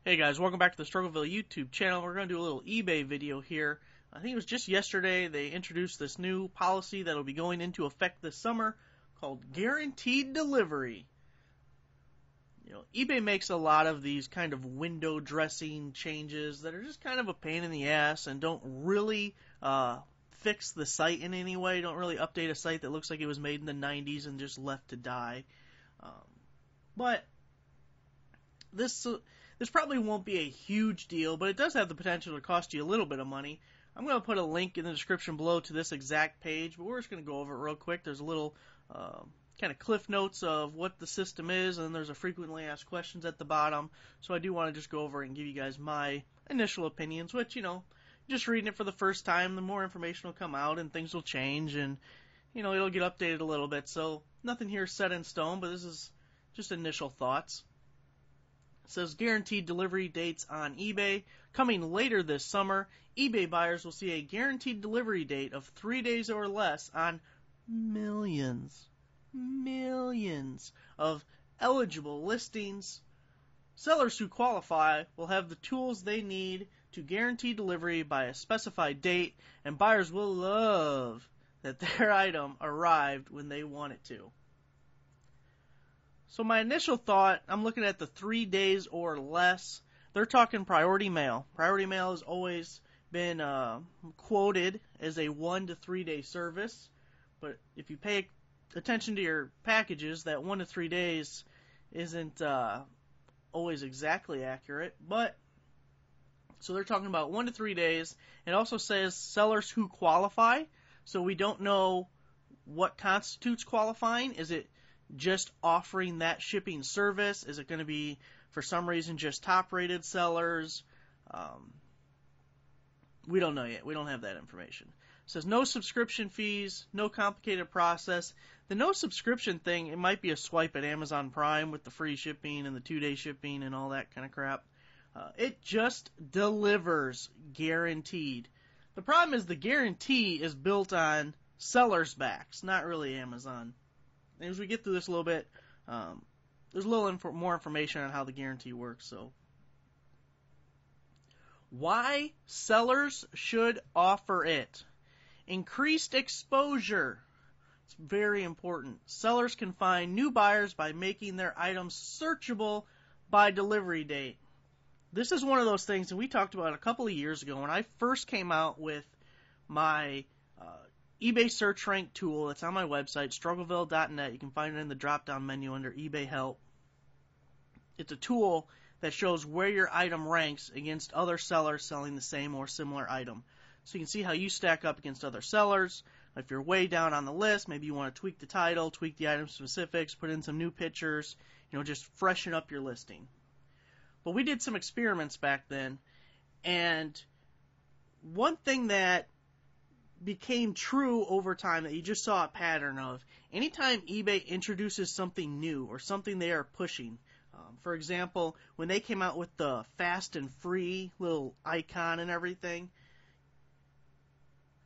Hey guys, welcome back to the Struggleville YouTube channel. We're going to do a little eBay video here. I think it was just yesterday they introduced this new policy that will be going into effect this summer called guaranteed delivery. You know, eBay makes a lot of these kind of window dressing changes that are just kind of a pain in the ass and don't really fix the site in any way, don't really update a site that looks like it was made in the 90s and just left to die. But this probably won't be a huge deal, but it does have the potential to cost you a little bit of money. I'm going to put a link in the description below to this exact page, but we're just going to go over it real quick. There's a little kind of cliff notes of what the system is, and there's a frequently asked questions at the bottom. So I do want to just go over and give you guys my initial opinions, which, you know, just reading it for the first time, the more information will come out and things will change, and, you know, it'll get updated a little bit. So nothing here is set in stone, but this is just initial thoughts. It says guaranteed delivery dates on eBay. Coming later this summer, eBay buyers will see a guaranteed delivery date of 3 days or less on millions of eligible listings. Sellers who qualify will have the tools they need to guarantee delivery by a specified date, and buyers will love that their item arrived when they want it to. So my initial thought, I'm looking at the 3 days or less. They're talking priority mail. Priority mail has always been quoted as a 1 to 3 day service. But if you pay attention to your packages, that 1 to 3 days isn't always exactly accurate. But so they're talking about 1 to 3 days. It also says sellers who qualify. So we don't know what constitutes qualifying. Is it just offering that shipping service? Is it going to be, for some reason, just top-rated sellers? We don't know yet. We don't have that information. It says no subscription fees, no complicated process. The no subscription thing, it might be a swipe at Amazon Prime with the free shipping and the 2-day shipping and all that kind of crap. It just delivers, guaranteed. The problem is the guarantee is built on sellers' backs, not really Amazon. As we get through this a little bit, there's a little more information on how the guarantee works. So, why sellers should offer it? Increased exposure. It's very important. Sellers can find new buyers by making their items searchable by delivery date. This is one of those things that we talked about a couple of years ago when I first came out with my eBay search rank tool. It's on my website, struggleville.net. You can find it in the drop-down menu under eBay help. It's a tool that shows where your item ranks against other sellers selling the same or similar item. So you can see how you stack up against other sellers. If you're way down on the list, maybe you want to tweak the title, tweak the item specifics, put in some new pictures, you know, just freshen up your listing. But we did some experiments back then, and one thing that became true over time that you just saw a pattern of, anytime eBay introduces something new or something they are pushing, for example, when they came out with the fast and free little icon and everything,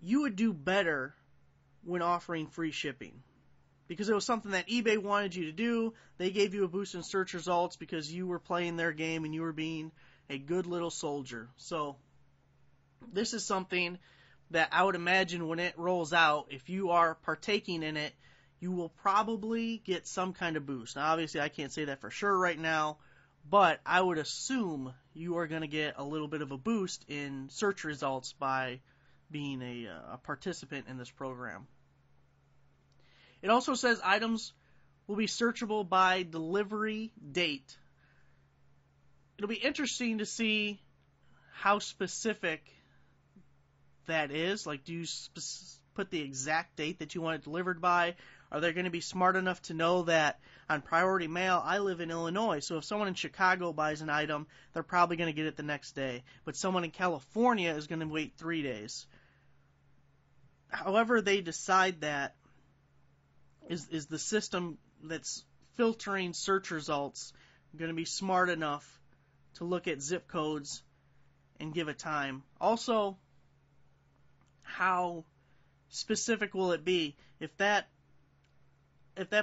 you would do better when offering free shipping because it was something that eBay wanted you to do. They gave you a boost in search results because you were playing their game and you were being a good little soldier. So this is something that I would imagine when it rolls out, if you are partaking in it, you will probably get some kind of boost. Now, obviously, I can't say that for sure right now, but I would assume you are going to get a little bit of a boost in search results by being a participant in this program. It also says items will be searchable by delivery date. It'll be interesting to see how specific that is. Like, do you put the exact date that you want it delivered by? Are they going to be smart enough to know that on priority mail, I live in Illinois, so if someone in Chicago buys an item, they're probably going to get it the next day, but someone in California is going to wait 3 days. However they decide that is the system that's filtering search results going to be smart enough to look at zip codes and give a time. Also, how specific will it be? If that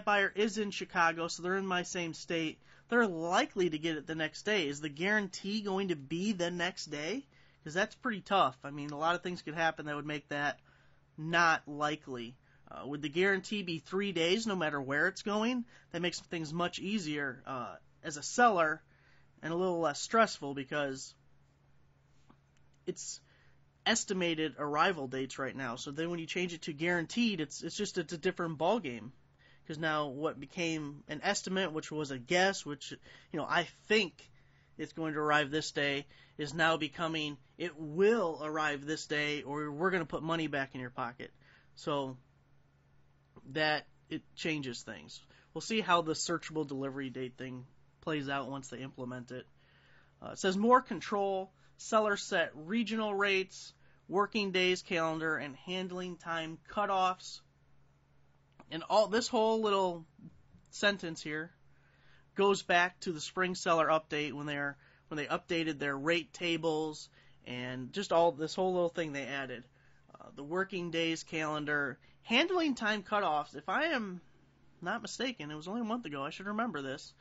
buyer is in Chicago, so they're in my same state, they're likely to get it the next day. Is the guarantee going to be the next day? Because that's pretty tough. I mean, a lot of things could happen that would make that not likely. Would the guarantee be 3 days no matter where it's going? That makes things much easier as a seller and a little less stressful because it's estimated arrival dates right now. So then when you change it to guaranteed, it's a different ballgame. Because now what became an estimate, which was a guess, which, I think it's going to arrive this day, is now becoming it will arrive this day or we're going to put money back in your pocket. So that it changes things. We'll see how the searchable delivery date thing plays out once they implement it. It says more control, seller set regional rates, working days calendar, and handling time cutoffs. And all this whole little sentence here goes back to the spring seller update when they updated their rate tables and just all this whole little thing they added. The working days calendar, handling time cutoffs, if I am not mistaken, it was only a month ago, I should remember this,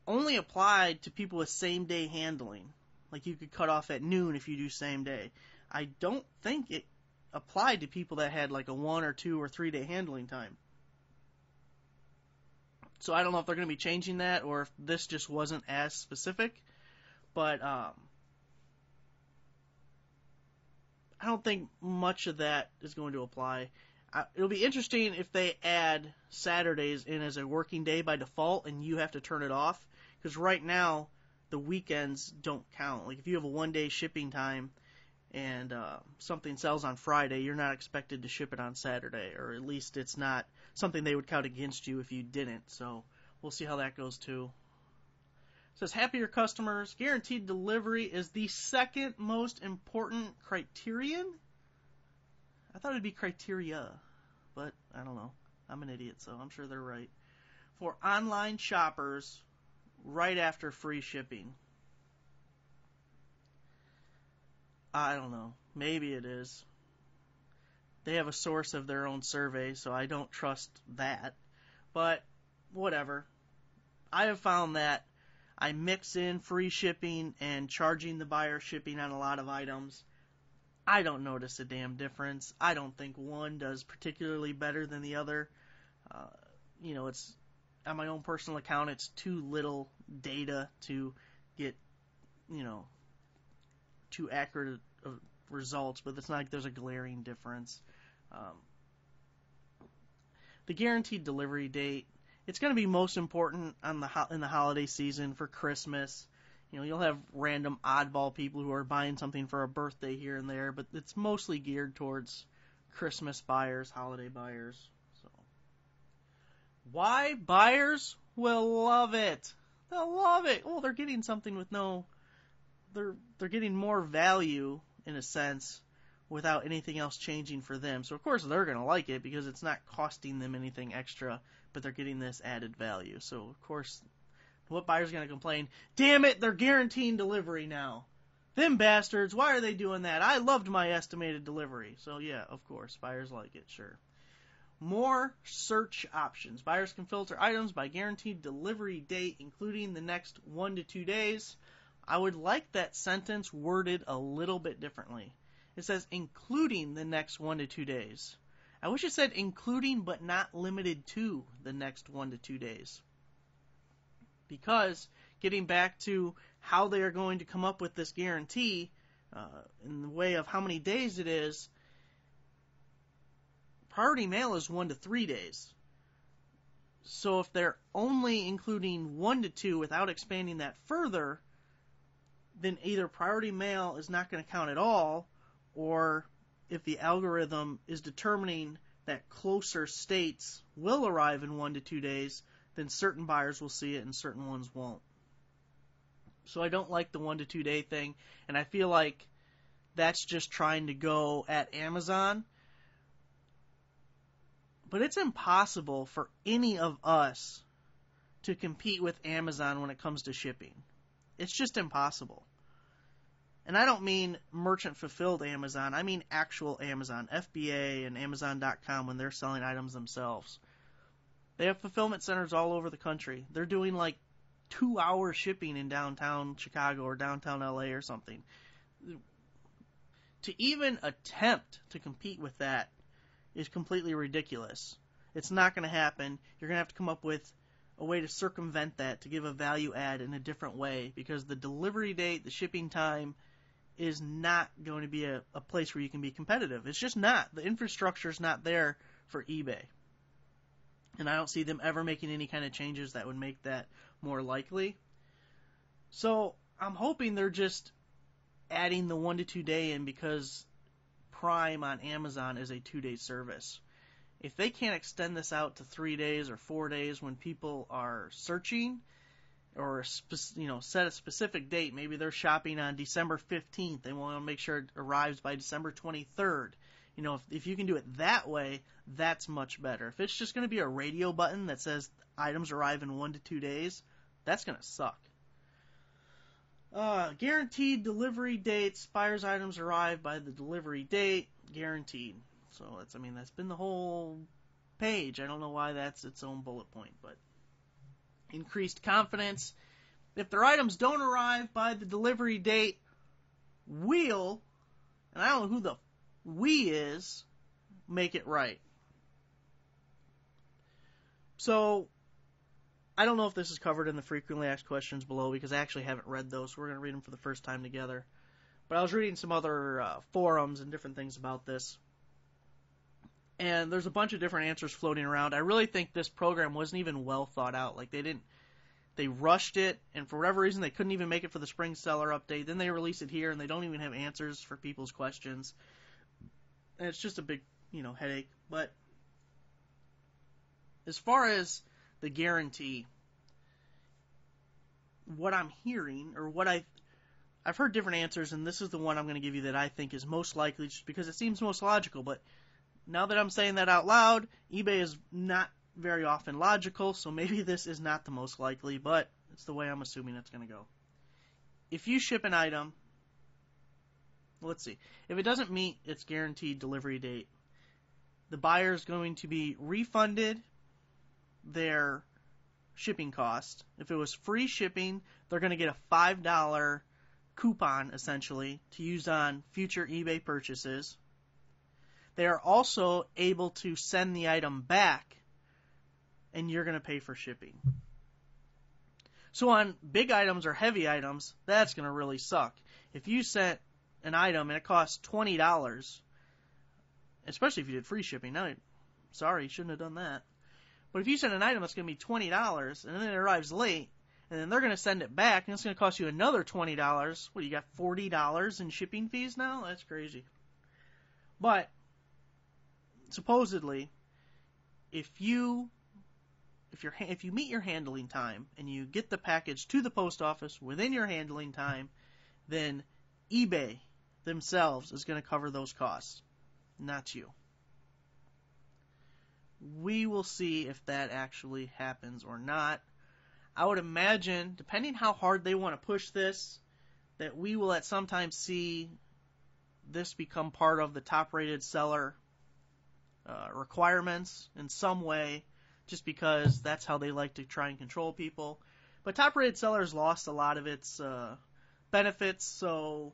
only applied to people with same day handling. Like you could cut off at noon if you do same day. I don't think it applied to people that had like a 1 or 2 or 3 day handling time. So I don't know if they're going to be changing that or if this just wasn't as specific. But I don't think much of that is going to apply. It'll be interesting if they add Saturdays in as a working day by default and you have to turn it off. Because right now, the weekends don't count. Like if you have a 1 day shipping time and something sells on Friday, you're not expected to ship it on Saturday. Or at least it's not something they would count against you if you didn't. So we'll see how that goes too. It says happier customers. Guaranteed delivery is the second most important criterion. I thought it'd be criteria, but I don't know. I'm an idiot, so I'm sure they're right. For online shoppers, right after free shipping. I don't know. Maybe it is. They have a source of their own survey, so I don't trust that. But whatever. I have found that I mix in free shipping and charging the buyer shipping on a lot of items. I don't notice a damn difference. I don't think one does particularly better than the other. It's on my own personal account, it's too little data to get, too accurate of results, but it's not like there's a glaring difference. The guaranteed delivery date, it's going to be most important in the holiday season for Christmas. You'll have random oddball people who are buying something for a birthday here and there, but it's mostly geared towards Christmas buyers, holiday buyers. So, why buyers will love it? They'll love it. Well, they're getting something with they're getting more value in a sense without anything else changing for them. So of course they're going to like it because it's not costing them anything extra, but they're getting this added value. So of course, what buyer's going to complain? Damn it, they're guaranteeing delivery now. Them bastards, why are they doing that? I loved my estimated delivery. So yeah, of course, buyers like it, sure. More search options. Buyers can filter items by guaranteed delivery date, including the next 1 to 2 days. I would like that sentence worded a little bit differently. It says including the next 1 to 2 days. I wish it said including but not limited to the next 1 to 2 days. Because getting back to how they are going to come up with this guarantee in the way of how many days it is, priority mail is 1 to 3 days. So if they're only including 1 to 2 without expanding that further, then either priority mail is not going to count at all, or if the algorithm is determining that closer states will arrive in 1 to 2 days, then certain buyers will see it and certain ones won't. So I don't like the 1 to 2 day thing, and I feel like that's just trying to go at Amazon. But it's impossible for any of us to compete with Amazon when it comes to shipping. It's just impossible. And I don't mean merchant-fulfilled Amazon. I mean actual Amazon, FBA and Amazon.com when they're selling items themselves. They have fulfillment centers all over the country. They're doing like 2-hour shipping in downtown Chicago or downtown LA or something. To even attempt to compete with that is completely ridiculous. It's not going to happen. You're going to have to come up with a way to circumvent that, to give a value add in a different way, because the delivery date, the shipping time, is not going to be a place where you can be competitive. It's just not. The infrastructure is not there for eBay. And I don't see them ever making any kind of changes that would make that more likely. So I'm hoping they're just adding the 1 to 2 day in because Prime on Amazon is a 2-day service. If they can't extend this out to 3 days or 4 days when people are searching, or set a specific date, maybe they're shopping on December 15th, they want to make sure it arrives by December 23rd. If you can do it that way, that's much better. If it's just going to be a radio button that says items arrive in 1 to 2 days, that's going to suck. Guaranteed delivery date, expires items arrive by the delivery date, guaranteed. So that's been the whole page. I don't know why that's its own bullet point, but increased confidence. If their items don't arrive by the delivery date, we'll, and I don't know who the we is, make it right. So, I don't know if this is covered in the frequently asked questions below because I actually haven't read those, so we're going to read them for the first time together. But I was reading some other forums and different things about this. And there's a bunch of different answers floating around. I really think this program wasn't even well thought out. Like, they rushed it, and for whatever reason, they couldn't even make it for the spring seller update. Then they release it here, and they don't even have answers for people's questions. And it's just a big, headache. But as far as the guarantee, what I'm hearing, or what I've heard different answers, and this is the one I'm going to give you that I think is most likely, just because it seems most logical. But now that I'm saying that out loud, eBay is not very often logical, so maybe this is not the most likely, but it's the way I'm assuming it's going to go. If you ship an item, let's see, if it doesn't meet its guaranteed delivery date, the buyer is going to be refunded their shipping cost. If it was free shipping, they're going to get a $5 coupon, essentially, to use on future eBay purchases. They are also able to send the item back, and you're going to pay for shipping. So on big items or heavy items, that's going to really suck. If you sent an item and it costs $20, especially if you did free shipping, now, sorry, you shouldn't have done that. But if you send an item that's going to be $20, and then it arrives late, and then they're going to send it back, and it's going to cost you another $20, what, you got $40 in shipping fees now? That's crazy. But supposedly, if you meet your handling time and you get the package to the post office within your handling time, then eBay themselves is going to cover those costs, not you. We will see if that actually happens or not. I would imagine, depending how hard they want to push this, that we will at some time see this become part of the top-rated seller requirements in some way, just because that's how they like to try and control people. But top-rated sellers lost a lot of its benefits, so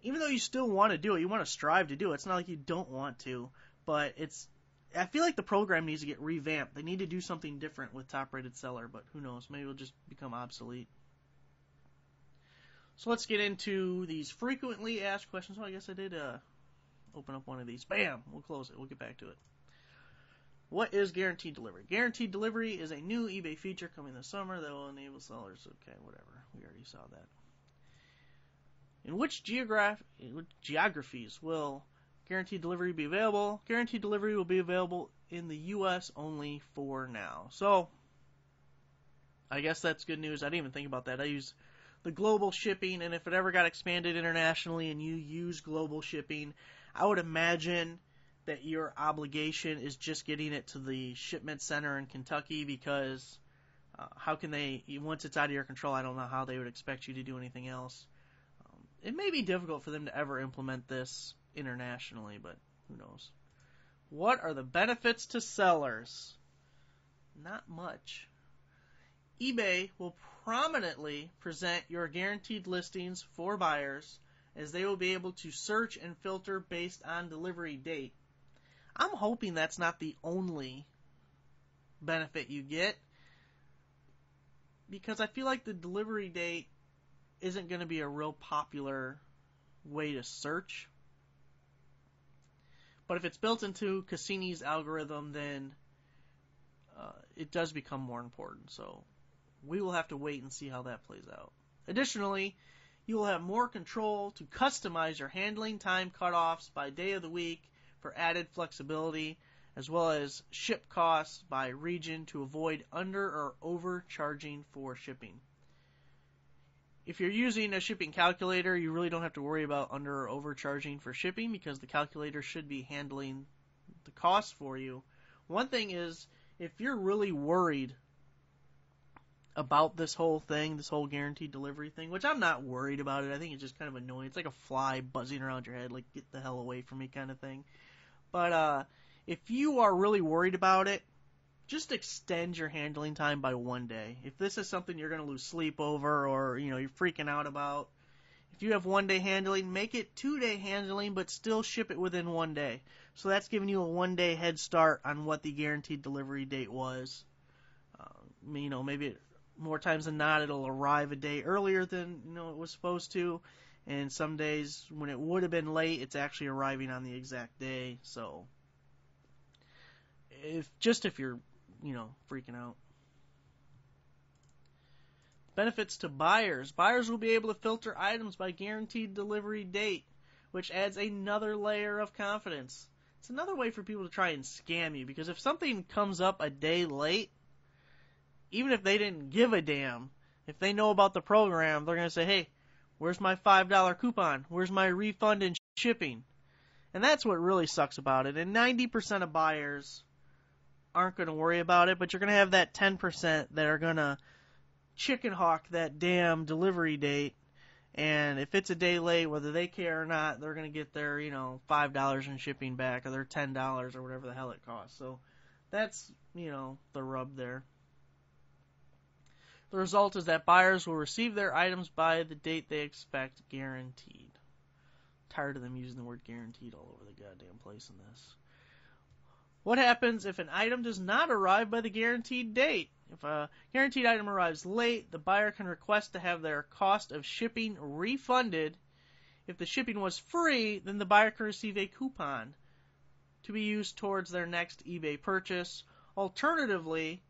even though you still want to do it, you want to strive to do it. It's not like you don't want to, but I feel like the program needs to get revamped. They need to do something different with top-rated seller, but who knows? Maybe it'll just become obsolete. So let's get into these frequently asked questions. Well, I guess I did open up one of these. Bam! We'll close it. We'll get back to it. What is guaranteed delivery? Guaranteed delivery is a new eBay feature coming this summer that will enable sellers. Okay, whatever. We already saw that. In which geographies will guaranteed delivery be available? Guaranteed delivery will be available in the U.S. only for now. So, I guess that's good news. I didn't even think about that. I use the global shipping, and if it ever got expanded internationally and you use global shipping, I would imagine that your obligation is just getting it to the shipment center in Kentucky, because how can they, once it's out of your control, I don't know how they would expect you to do anything else. It may be difficult for them to ever implement this internationally, but who knows. What are the benefits to sellers? Not much. eBay will prominently present your guaranteed listings for buyers, as they will be able to search and filter based on delivery date. I'm hoping that's not the only benefit you get, because I feel like the delivery date isn't going to be a real popular way to search. But if it's built into Cassini's algorithm, then it does become more important. So we will have to wait and see how that plays out. Additionally, you will have more control to customize your handling time cutoffs by day of the week for added flexibility, as well as ship costs by region to avoid under or overcharging for shipping. If you're using a shipping calculator, you really don't have to worry about under or overcharging for shipping, because the calculator should be handling the costs for you. One thing is, if you're really worried about this whole thing, this whole guaranteed delivery thing, which I'm not worried about it. I think it's just kind of annoying. It's like a fly buzzing around your head, like, get the hell away from me kind of thing. But if you are really worried about it, just extend your handling time by 1 day. If this is something you're going to lose sleep over, or you're freaking out about, if you have 1 day handling, make it 2 day handling, but still ship it within 1 day. So that's giving you a 1 day head start on what the guaranteed delivery date was. Maybe more times than not, it'll arrive a day earlier than it was supposed to, and some days when it would have been late, it's actually arriving on the exact day. So if you're freaking out. Benefits to buyers. Buyers will be able to filter items by guaranteed delivery date, which adds another layer of confidence. It's another way for people to try and scam you, because if something comes up a day late, even if they didn't give a damn, if they know about the program, they're going to say, hey, where's my $5 coupon? Where's my refund and shipping? And that's what really sucks about it. And 90% of buyers aren't going to worry about it, but you're going to have that 10% that are going to chicken hawk that damn delivery date. And if it's a day late, whether they care or not, they're going to get their, $5 in shipping back, or their $10 or whatever the hell it costs. So that's, the rub there. The result is that buyers will receive their items by the date they expect, guaranteed. Tired of them using the word guaranteed all over the goddamn place in this. What happens if an item does not arrive by the guaranteed date? If a guaranteed item arrives late, the buyer can request to have their cost of shipping refunded. If the shipping was free, then the buyer can receive a coupon to be used towards their next eBay purchase. Alternatively,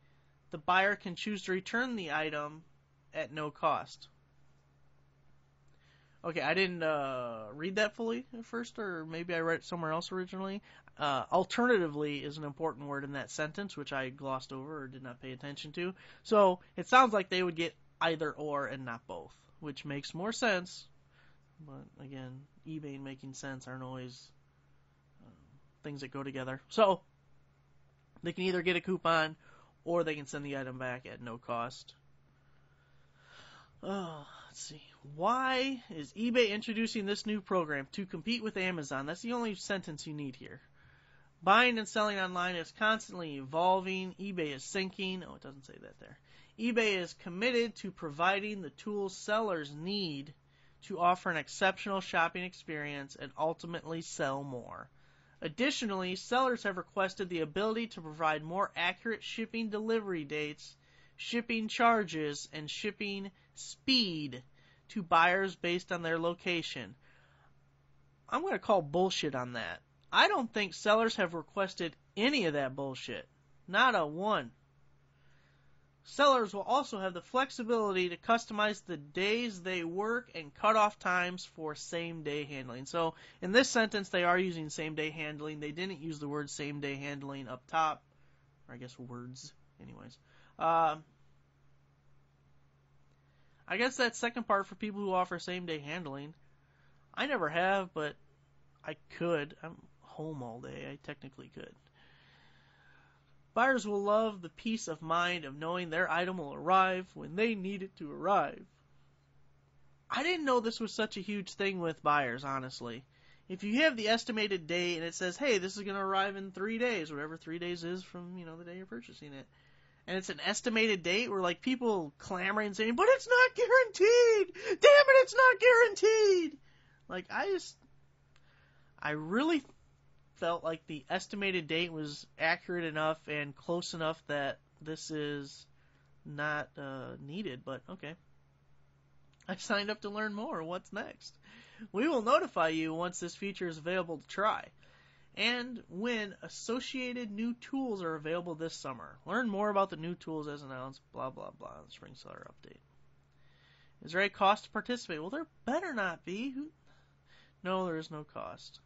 the buyer can choose to return the item at no cost. Okay, I didn't read that fully at first, or maybe I read it somewhere else originally. Alternatively is an important word in that sentence, which I glossed over or did not pay attention to. So it sounds like they would get either or and not both, which makes more sense. But again, eBay and making sense aren't always things that go together. So they can either get a coupon or they can send the item back at no cost. Let's see. Why is eBay introducing this new program? To compete with Amazon. That's the only sentence you need here. Buying and selling online is constantly evolving. eBay is sinking. Oh, it doesn't say that there. eBay is committed to providing the tools sellers need to offer an exceptional shopping experience and ultimately sell more. Additionally, sellers have requested the ability to provide more accurate shipping delivery dates, shipping charges, and shipping speed to buyers based on their location. I'm going to call bullshit on that. I don't think sellers have requested any of that bullshit. Not a one. Sellers will also have the flexibility to customize the days they work and cutoff times for same-day handling. So in this sentence, they are using same-day handling. They didn't use the word same-day handling up top. Or I guess words. Anyways. I guess that second part for people who offer same-day handling. I never have, but I could. I'm home all day. I technically could. Buyers will love the peace of mind of knowing their item will arrive when they need it to arrive. I didn't know this was such a huge thing with buyers, honestly. If you have the estimated date and it says, hey, this is going to arrive in 3 days, whatever 3 days is from, the day you're purchasing it, and it's an estimated date, where like people clamoring saying, but it's not guaranteed. Damn it, it's not guaranteed. Like I really felt like the estimated date was accurate enough and close enough that this is not needed, but okay. I signed up to learn more. What's next? We will notify you once this feature is available to try, and when associated new tools are available this summer. Learn more about the new tools as announced, blah, blah, blah, the Spring Seller Update. Is there a cost to participate? Well, there better not be. No, there is no cost.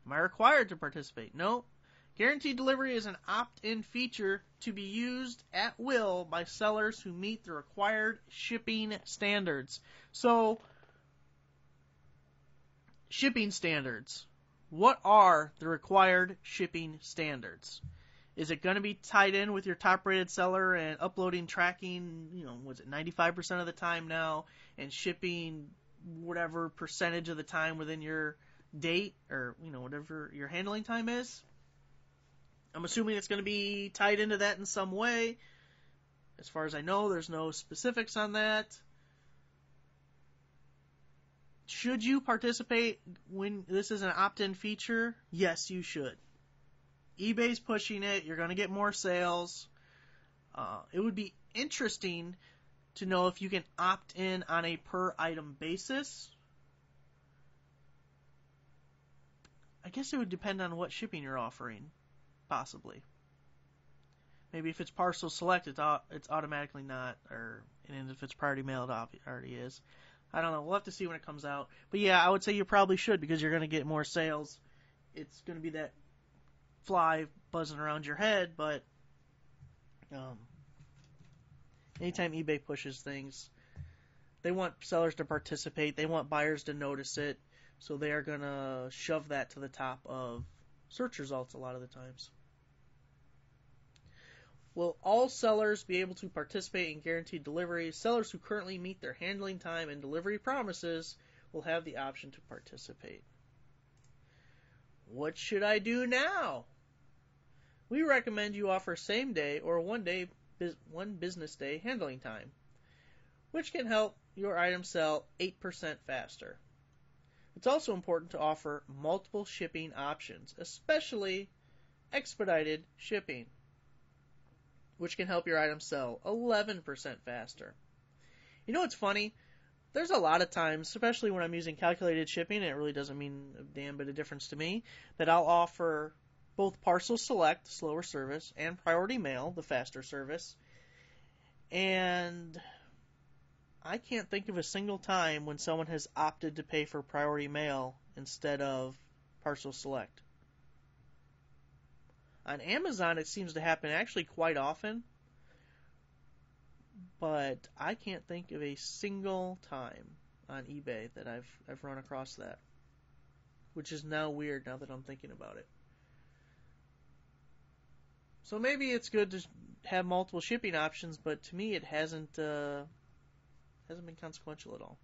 Am I required to participate? No. Guaranteed delivery is an opt-in feature to be used at will by sellers who meet the required shipping standards. So, shipping standards. What are the required shipping standards? Is it going to be tied in with your top-rated seller and uploading, tracking, was it 95% of the time now, and shipping whatever percentage of the time within your date, or, whatever your handling time is? I'm assuming it's going to be tied into that in some way. As far as I know, there's no specifics on that. Should you participate when this is an opt-in feature? Yes, you should. eBay's pushing it. You're going to get more sales. It would be interesting to know if you can opt in on a per-item basis. I guess it would depend on what shipping you're offering, possibly. Maybe if it's parcel select, it's automatically not, and if it's priority mail, it already is. I don't know. We'll have to see when it comes out. But yeah, I would say you probably should, because you're going to get more sales. It's going to be that fly buzzing around your head, but anytime eBay pushes things, they want sellers to participate. They want buyers to notice it. So they are going to shove that to the top of search results a lot of the times. Will all sellers be able to participate in guaranteed delivery? Sellers who currently meet their handling time and delivery promises will have the option to participate. What should I do now? We recommend you offer same day or one business day handling time, which can help your item sell 8% faster. It's also important to offer multiple shipping options, especially expedited shipping, which can help your item sell 11% faster. You know what's funny? There's a lot of times, especially when I'm using calculated shipping, and it really doesn't mean a damn bit of difference to me, that I'll offer both parcel select, the slower service, and priority mail, the faster service. And I can't think of a single time when someone has opted to pay for priority mail instead of parcel select. On Amazon, it seems to happen actually quite often, but I can't think of a single time on eBay that I've run across that, which is now weird now that I'm thinking about it. So maybe it's good to have multiple shipping options, but to me it hasn't been consequential at all.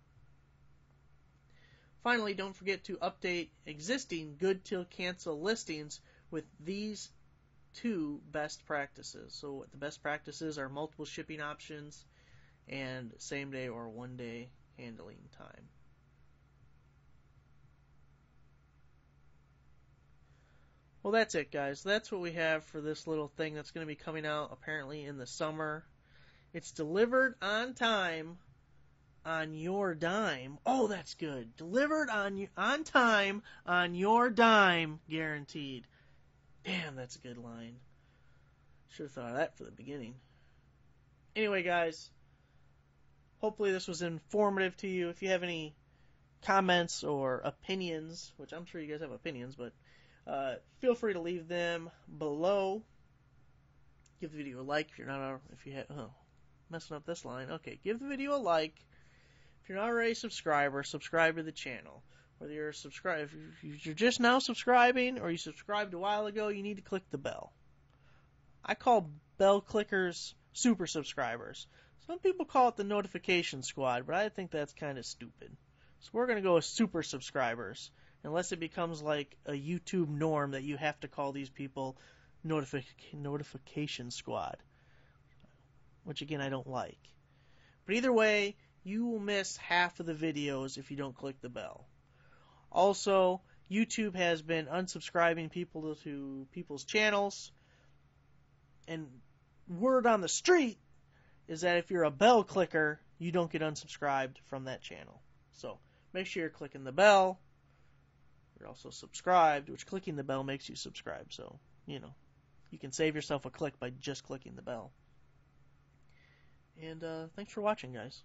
Finally, don't forget to update existing good till cancel listings with these 2 best practices. So what the best practices are: multiple shipping options and same day or one day handling time. Well, that's it, guys. That's what we have for this little thing that's going to be coming out apparently in the summer. It's delivered on time, on your dime. Oh, that's good. Delivered on time, on your dime, guaranteed. Damn, that's a good line. Should have thought of that for the beginning. Anyway, guys, hopefully this was informative to you. If you have any comments or opinions, which I'm sure you guys have opinions, but feel free to leave them below. Give the video a like if you're not. Messing up this line. Okay, give the video a like. If you're not already a subscriber, subscribe to the channel. Whether you're if you're just now subscribing or you subscribed a while ago, you need to click the bell. I call bell clickers super subscribers. Some people call it the notification squad, but I think that's kind of stupid. So we're going to go with super subscribers, unless it becomes like a YouTube norm that you have to call these people notification squad. which again I don't like. But either way, you will miss half of the videos if you don't click the bell. Also, YouTube has been unsubscribing people to people's channels, and word on the street is that if you're a bell clicker, you don't get unsubscribed from that channel. So make sure you're clicking the bell. You're also subscribed, which clicking the bell makes you subscribe. So, you can save yourself a click by just clicking the bell. And thanks for watching, guys.